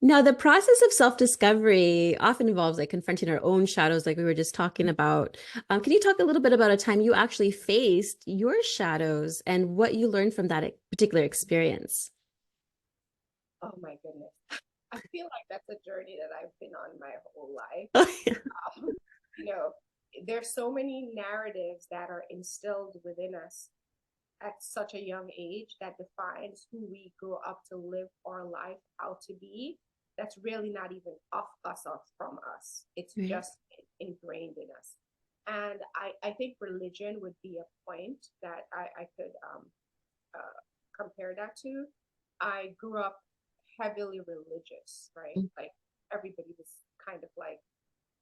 Now, the process of self-discovery often involves like confronting our own shadows, like we were just talking about. Can you talk a little bit about a time you actually faced your shadows and what you learned from that particular experience? Oh my goodness. I feel like that's a journey that I've been on my whole life. Um, you know, there's so many narratives that are instilled within us at such a young age that defines who we grow up to live our life out to be. That's really not even of us or from us. It's Right. just ingrained in us. And I think religion would be a point that I could compare that to. I grew up heavily religious, right? Like everybody was kind of like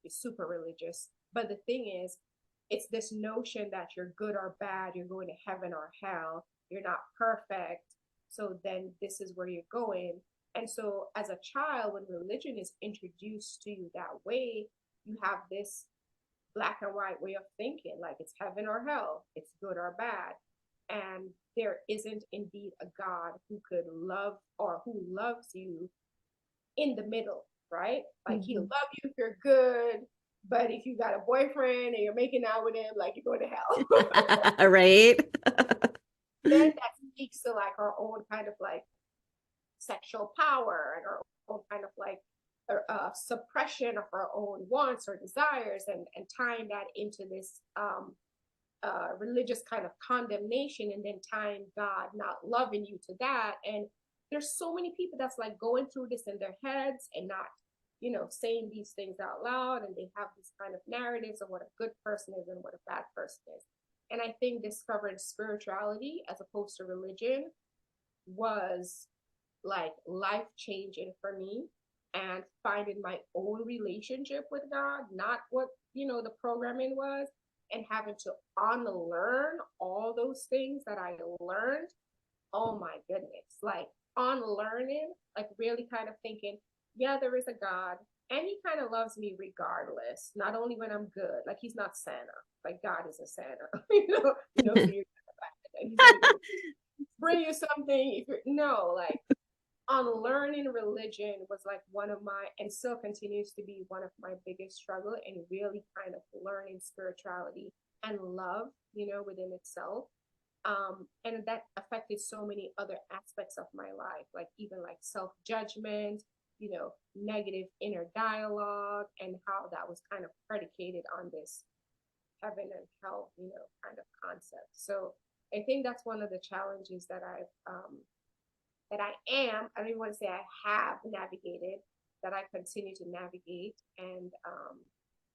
super religious. But the thing is, it's this notion that you're good or bad, you're going to heaven or hell, you're not perfect. So then this is where you're going. And so as a child, when religion is introduced to you that way, you have this black and white way of thinking, like it's heaven or hell, it's good or bad. And there isn't indeed a God who could love or who loves you in the middle, right? Like he'll Mhm. love you if you're good, but if you got a boyfriend and you're making out with him, like you're going to hell. Right. Then that speaks to like our own kind of like sexual power and our own kind of like suppression of our own wants or desires, and tying that into this religious kind of condemnation, and then tying God not loving you to that. And there's so many people that's like going through this in their heads and not, saying these things out loud. And they have these kind of narratives of what a good person is and what a bad person is. And I think discovering spirituality as opposed to religion was like life changing for me, and finding my own relationship with God, not what, the programming was, and having to unlearn all those things that I learned. Oh my goodness. Like unlearning, like really kind of thinking, yeah, there is a God, and he kind of loves me regardless, not only when I'm good. Like he's not Santa. Like God isn't Santa. So you're and he's only gonna bring you something if you're no, like unlearning religion was like one of my, and still continues to be one of my biggest struggle, and really kind of learning spirituality and love, within itself. And that affected so many other aspects of my life, like even like self-judgment, negative inner dialogue, and how that was kind of predicated on this heaven and hell, kind of concept. So I think that's one of the challenges that I don't even want to say I have navigated, that I continue to navigate. And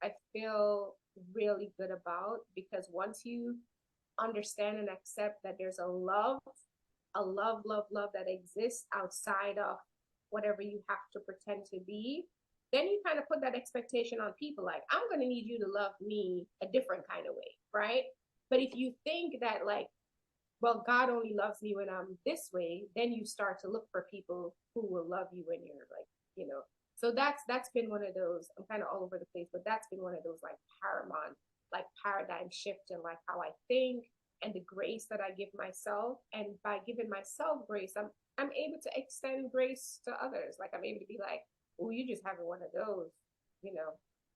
I feel really good about, because once you understand and accept that there's a love that exists outside of whatever you have to pretend to be, then you kind of put that expectation on people like, I'm going to need you to love me a different kind of way, right? But if you think that, like, well, God only loves me when I'm this way, then you start to look for people who will love you when you're like, you know. So that's been one of those. I'm kind of all over the place, but that's been one of those like paramount, like paradigm shift in like how I think and the grace that I give myself. And by giving myself grace, I'm able to extend grace to others. Like I'm able to be like, oh, you just having one of those, you know.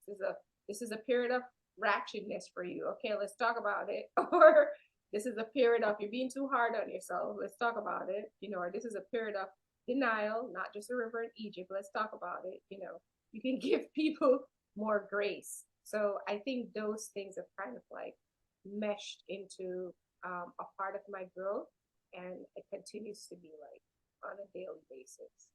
This is a this is a period of ratchetness for you. Okay, let's talk about it. Or this is a period of you're being too hard on yourself. Let's talk about it. Or this is a period of denial, not just a river in Egypt. Let's talk about it. You can give people more grace. So I think those things have kind of like meshed into a part of my growth, and it continues to be like on a daily basis.